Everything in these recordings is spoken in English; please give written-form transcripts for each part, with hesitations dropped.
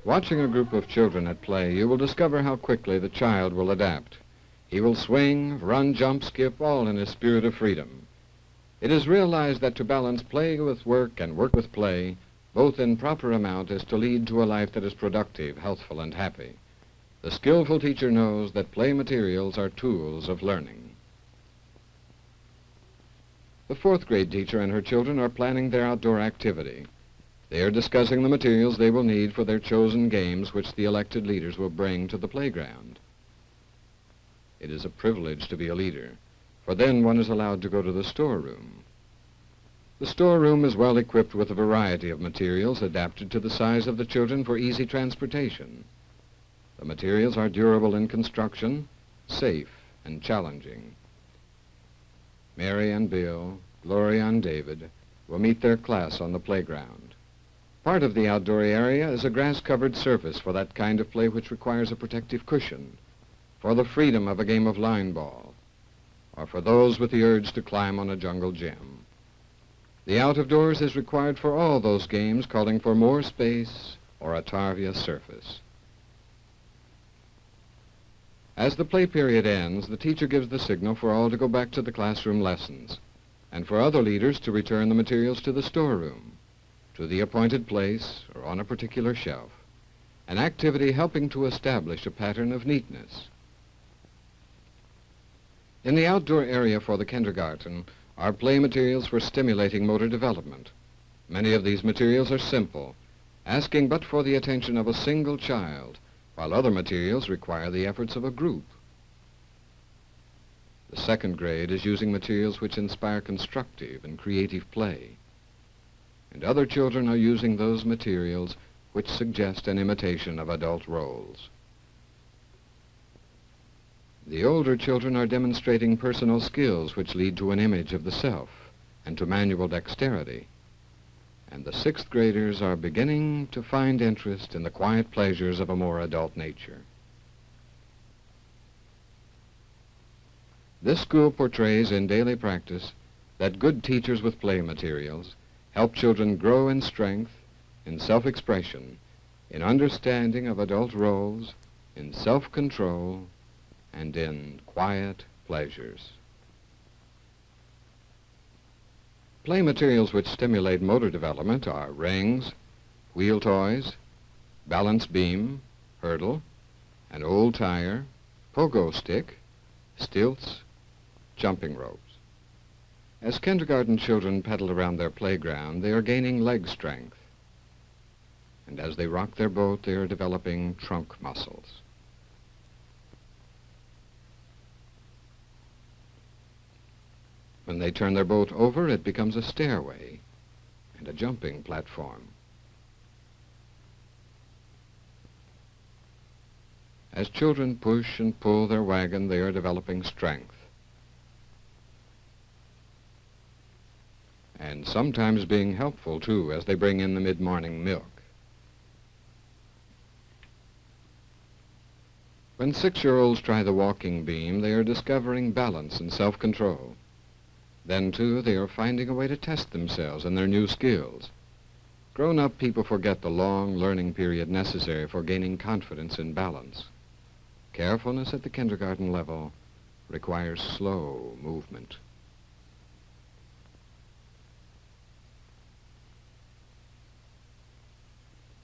Watching a group of children at play, you will discover how quickly the child will adapt. He will swing, run, jump, skip, all in a spirit of freedom. It is realized that to balance play with work and work with play, both in proper amount, is to lead to a life that is productive, healthful, and happy. The skillful teacher knows that play materials are tools of learning. The fourth grade teacher and her children are planning their outdoor activity. They are discussing the materials they will need for their chosen games, which the elected leaders will bring to the playground. It is a privilege to be a leader, for then one is allowed to go to the storeroom. The storeroom is well equipped with a variety of materials adapted to the size of the children for easy transportation. The materials are durable in construction, safe, and challenging. Mary and Bill, Gloria and David will meet their class on the playground. Part of the outdoor area is a grass-covered surface for that kind of play which requires a protective cushion, for the freedom of a game of line ball, or for those with the urge to climb on a jungle gym. The out-of-doors is required for all those games calling for more space or a tarvia surface. As the play period ends, the teacher gives the signal for all to go back to the classroom lessons, and for other leaders to return the materials to the storeroom, to the appointed place or on a particular shelf, an activity helping to establish a pattern of neatness. In the outdoor area for the kindergarten are play materials for stimulating motor development. Many of these materials are simple, asking but for the attention of a single child, while other materials require the efforts of a group. The second grade is using materials which inspire constructive and creative play, and other children are using those materials which suggest an imitation of adult roles. The older children are demonstrating personal skills which lead to an image of the self and to manual dexterity. And the sixth graders are beginning to find interest in the quiet pleasures of a more adult nature. This school portrays in daily practice that good teachers with play materials help children grow in strength, in self-expression, in understanding of adult roles, in self-control, and in quiet pleasures. Play materials which stimulate motor development are rings, wheel toys, balance beam, hurdle, an old tire, pogo stick, stilts, jumping ropes. As kindergarten children pedal around their playground, they are gaining leg strength. And as they rock their boat, they are developing trunk muscles. When they turn their boat over, it becomes a stairway and a jumping platform. As children push and pull their wagon, they are developing strength. And sometimes being helpful, too, as they bring in the mid-morning milk. When 6-year-olds try the walking beam, they are discovering balance and self-control. Then, too, they are finding a way to test themselves and their new skills. Grown-up people forget the long learning period necessary for gaining confidence in balance. Carefulness at the kindergarten level requires slow movement.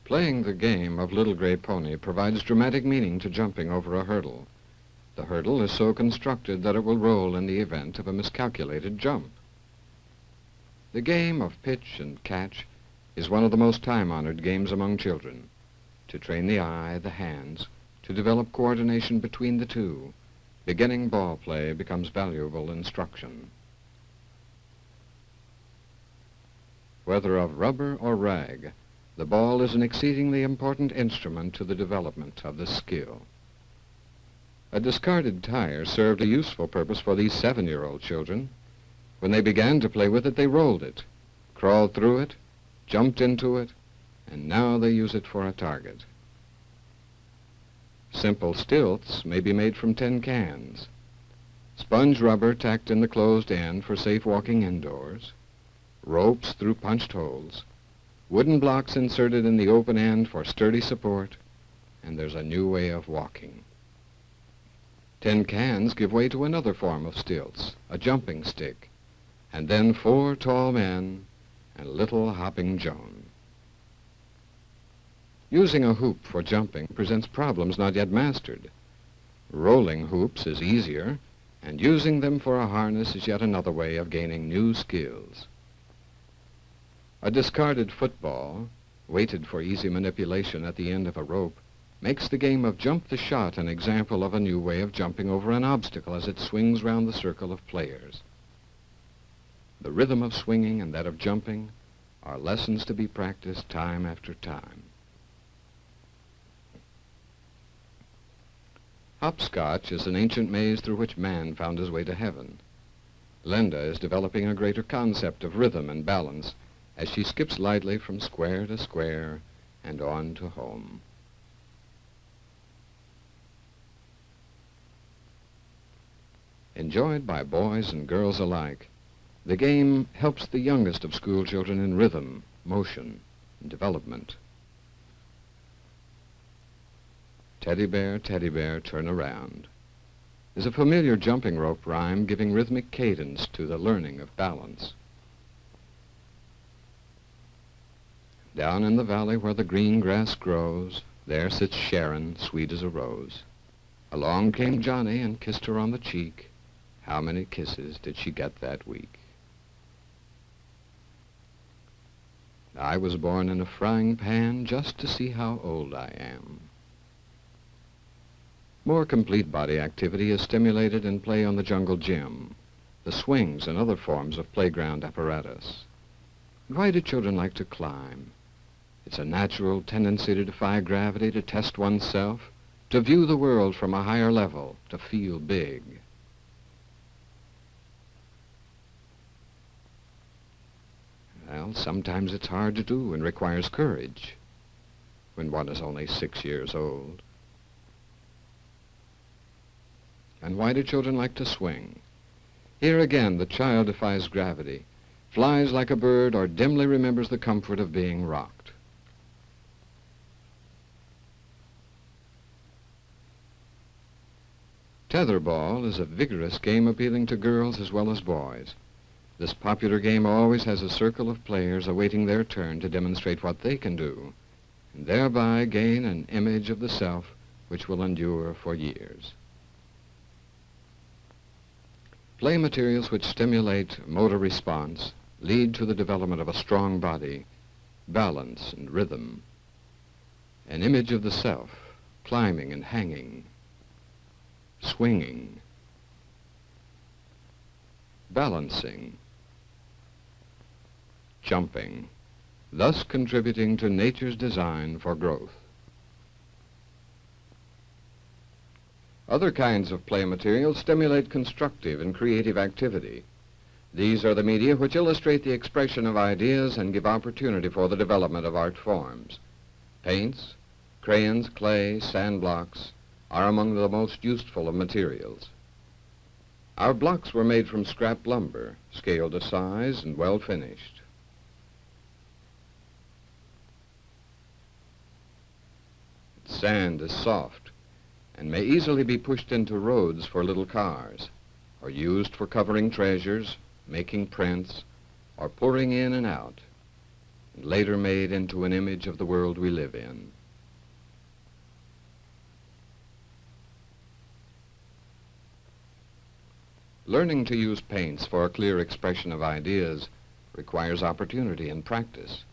Playing the game of Little Gray Pony provides dramatic meaning to jumping over a hurdle. The hurdle is so constructed that it will roll in the event of a miscalculated jump. The game of pitch and catch is one of the most time-honored games among children. To train the eye, the hands, to develop coordination between the two, beginning ball play becomes valuable instruction. Whether of rubber or rag, the ball is an exceedingly important instrument to the development of this skill. A discarded tire served a useful purpose for these 7-year-old children. When they began to play with it, they rolled it, crawled through it, jumped into it, and now they use it for a target. Simple stilts may be made from tin cans, sponge rubber tacked in the closed end for safe walking indoors, ropes through punched holes, wooden blocks inserted in the open end for sturdy support, and there's a new way of walking. Tin cans give way to another form of stilts, a jumping stick, and then 4 tall men and little hopping Joan. Using a hoop for jumping presents problems not yet mastered. Rolling hoops is easier, and using them for a harness is yet another way of gaining new skills. A discarded football, weighted for easy manipulation at the end of a rope, makes the game of jump the shot an example of a new way of jumping over an obstacle as it swings round the circle of players. The rhythm of swinging and that of jumping are lessons to be practiced time after time. Hopscotch is an ancient maze through which man found his way to heaven. Linda is developing a greater concept of rhythm and balance as she skips lightly from square to square and on to home. Enjoyed by boys and girls alike, the game helps the youngest of school children in rhythm, motion, and development. Teddy bear, turn around is a familiar jumping rope rhyme giving rhythmic cadence to the learning of balance. Down in the valley where the green grass grows, there sits Sharon, sweet as a rose. Along came Johnny and kissed her on the cheek. How many kisses did she get that week? I was born in a frying pan just to see how old I am. More complete body activity is stimulated in play on the jungle gym, the swings and other forms of playground apparatus. Why do children like to climb? It's a natural tendency to defy gravity, to test oneself, to view the world from a higher level, to feel big. Well, sometimes it's hard to do and requires courage when one is only 6 years old. And why do children like to swing? Here again, the child defies gravity, flies like a bird, or dimly remembers the comfort of being rocked. Tetherball is a vigorous game appealing to girls as well as boys. This popular game always has a circle of players awaiting their turn to demonstrate what they can do, and thereby gain an image of the self which will endure for years. Play materials which stimulate motor response lead to the development of a strong body, balance and rhythm, an image of the self, climbing and hanging, swinging, balancing, jumping, thus contributing to nature's design for growth. Other kinds of play materials stimulate constructive and creative activity. These are the media which illustrate the expression of ideas and give opportunity for the development of art forms. Paints, crayons, clay, sand blocks are among the most useful of materials. Our blocks were made from scrap lumber, scaled to size and well finished. Sand is soft and may easily be pushed into roads for little cars, or used for covering treasures, making prints, or pouring in and out, and later made into an image of the world we live in. Learning to use paints for a clear expression of ideas requires opportunity and practice.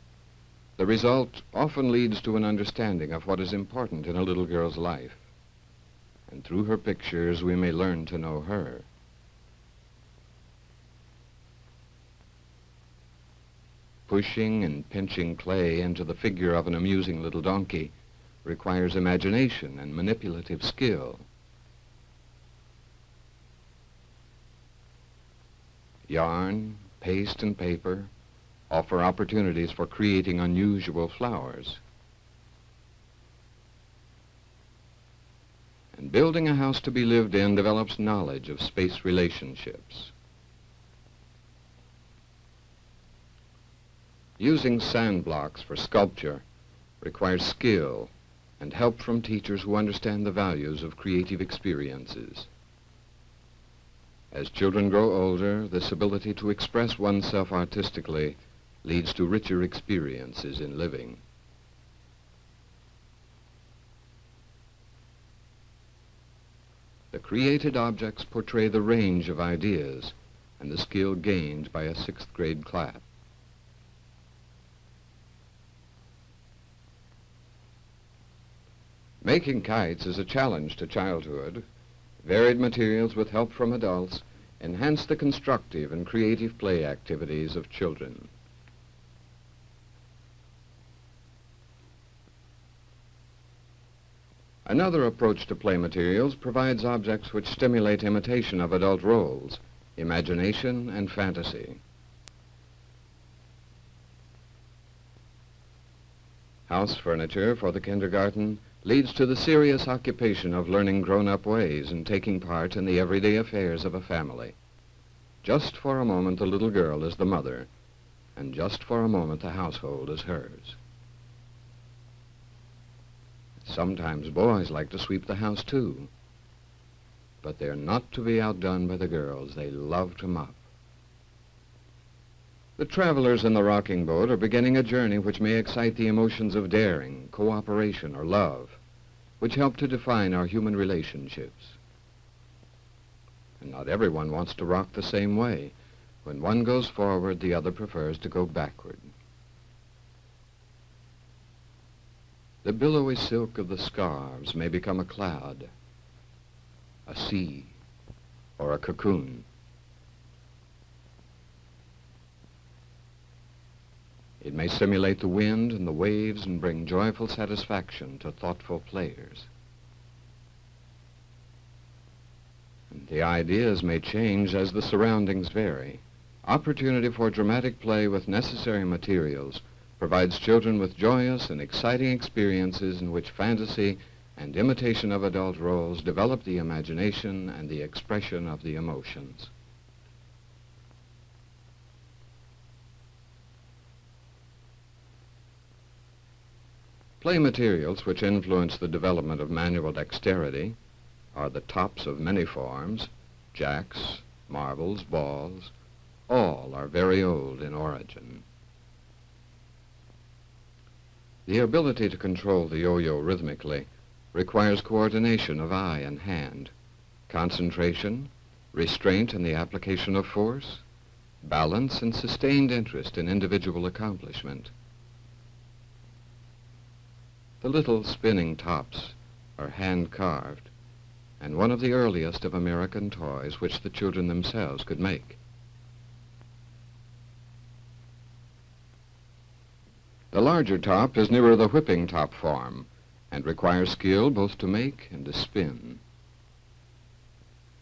The result often leads to an understanding of what is important in a little girl's life, and through her pictures we may learn to know her. Pushing and pinching clay into the figure of an amusing little donkey requires imagination and manipulative skill. Yarn, paste, and paper offer opportunities for creating unusual flowers. And building a house to be lived in develops knowledge of space relationships. Using sand blocks for sculpture requires skill and help from teachers who understand the values of creative experiences. As children grow older, this ability to express oneself artistically leads to richer experiences in living. The created objects portray the range of ideas and the skill gained by a 6th grade class. Making kites is a challenge to childhood. Varied materials with help from adults enhance the constructive and creative play activities of children. Another approach to play materials provides objects which stimulate imitation of adult roles, imagination, and fantasy. House furniture for the kindergarten leads to the serious occupation of learning grown-up ways and taking part in the everyday affairs of a family. Just for a moment, the little girl is the mother, and just for a moment, the household is hers. Sometimes boys like to sweep the house too, but they're not to be outdone by the girls. They love to mop. The travelers in the rocking boat are beginning a journey which may excite the emotions of daring, cooperation, or love, which help to define our human relationships. And not everyone wants to rock the same way. When one goes forward, the other prefers to go backward. The billowy silk of the scarves may become a cloud, a sea, or a cocoon. It may simulate the wind and the waves and bring joyful satisfaction to thoughtful players. And the ideas may change as the surroundings vary. Opportunity for dramatic play with necessary materials provides children with joyous and exciting experiences in which fantasy and imitation of adult roles develop the imagination and the expression of the emotions. Play materials which influence the development of manual dexterity are the tops of many forms, jacks, marbles, balls. All are very old in origin. The ability to control the yo-yo rhythmically requires coordination of eye and hand, concentration, restraint in the application of force, balance, and sustained interest in individual accomplishment. The little spinning tops are hand-carved and one of the earliest of American toys which the children themselves could make. The larger top is nearer the whipping top form and requires skill both to make and to spin.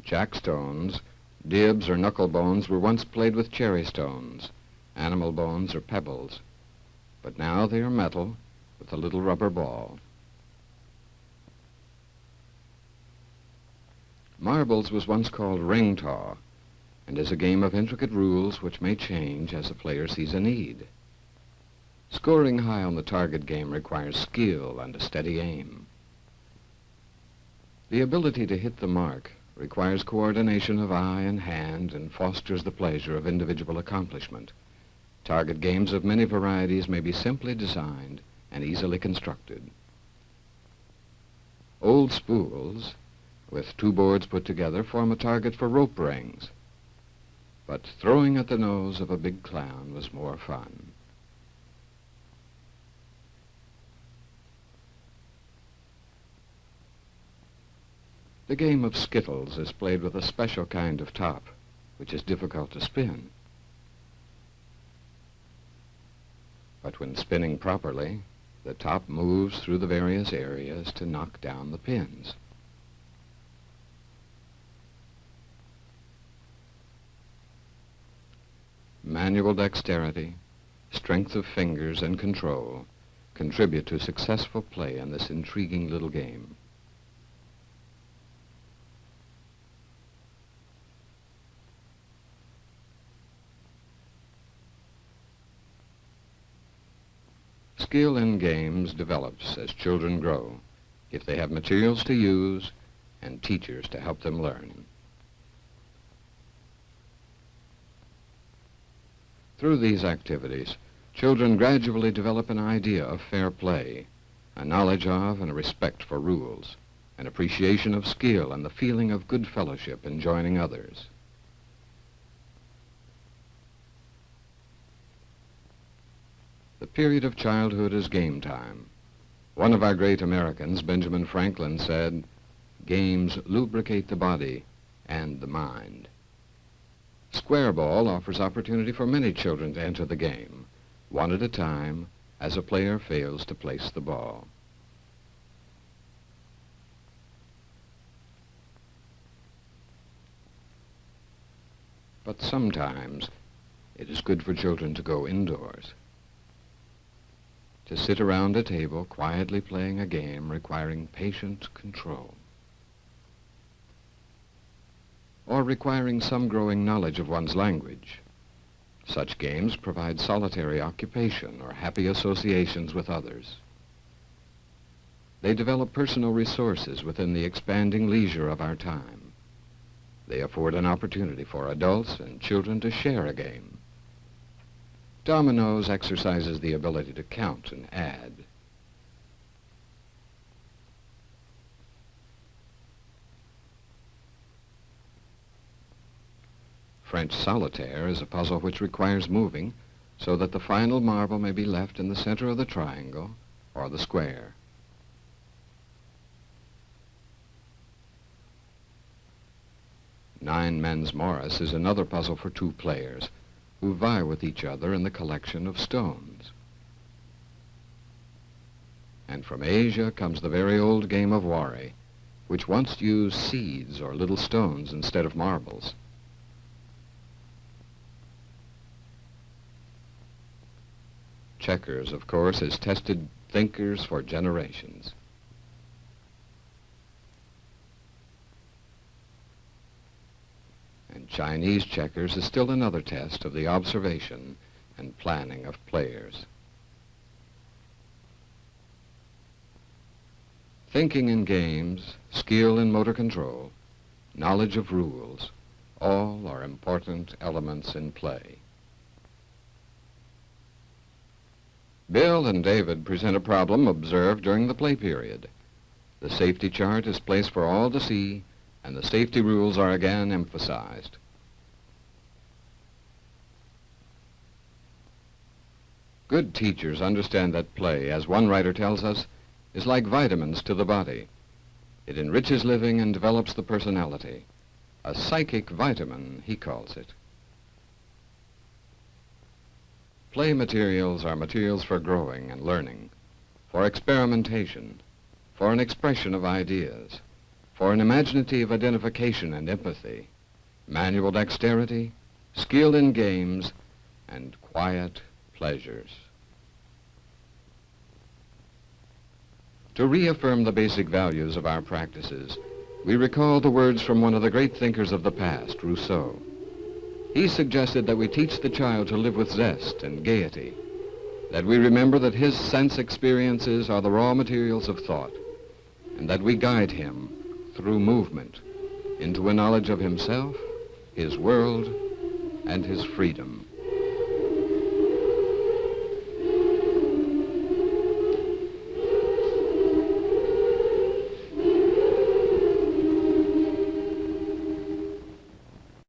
Jackstones, dibs, or knuckle bones were once played with cherry stones, animal bones, or pebbles, but now they are metal with a little rubber ball. Marbles was once called ring taw and is a game of intricate rules which may change as the player sees a need. Scoring high on the target game requires skill and a steady aim. The ability to hit the mark requires coordination of eye and hand and fosters the pleasure of individual accomplishment. Target games of many varieties may be simply designed and easily constructed. Old spools, with two boards put together, form a target for rope rings, but throwing at the nose of a big clown was more fun. The game of skittles is played with a special kind of top, which is difficult to spin. But when spinning properly, the top moves through the various areas to knock down the pins. Manual dexterity, strength of fingers, and control contribute to successful play in this intriguing little game. Skill in games develops as children grow, if they have materials to use and teachers to help them learn. Through these activities, children gradually develop an idea of fair play, a knowledge of and a respect for rules, an appreciation of skill, and the feeling of good fellowship in joining others. The period of childhood is game time. One of our great Americans, Benjamin Franklin, said, "Games lubricate the body and the mind." Square ball offers opportunity for many children to enter the game, one at a time, as a player fails to place the ball. But sometimes it is good for children to go indoors, to sit around a table quietly playing a game requiring patient control, or requiring some growing knowledge of one's language. Such games provide solitary occupation or happy associations with others. They develop personal resources within the expanding leisure of our time. They afford an opportunity for adults and children to share a game. Dominoes exercises the ability to count and add. French solitaire is a puzzle which requires moving so that the final marble may be left in the center of the triangle or the square. Nine Men's Morris is another puzzle for two players who vie with each other in the collection of stones. And from Asia comes the very old game of Wari, which once used seeds or little stones instead of marbles. Checkers, of course, has tested thinkers for generations. And Chinese checkers is still another test of the observation and planning of players. Thinking in games, skill in motor control, knowledge of rules, all are important elements in play. Bill and David present a problem observed during the play period. The safety chart is placed for all to see, and the safety rules are again emphasized. Good teachers understand that play, as one writer tells us, is like vitamins to the body. It enriches living and develops the personality. A psychic vitamin, he calls it. Play materials are materials for growing and learning, for experimentation, for an expression of ideas, for an imaginative identification and empathy, manual dexterity, skill in games, and quiet pleasures. To reaffirm the basic values of our practices, we recall the words from one of the great thinkers of the past, Rousseau. He suggested that we teach the child to live with zest and gaiety, that we remember that his sense experiences are the raw materials of thought, and that we guide him through movement into a knowledge of himself, his world, and his freedom.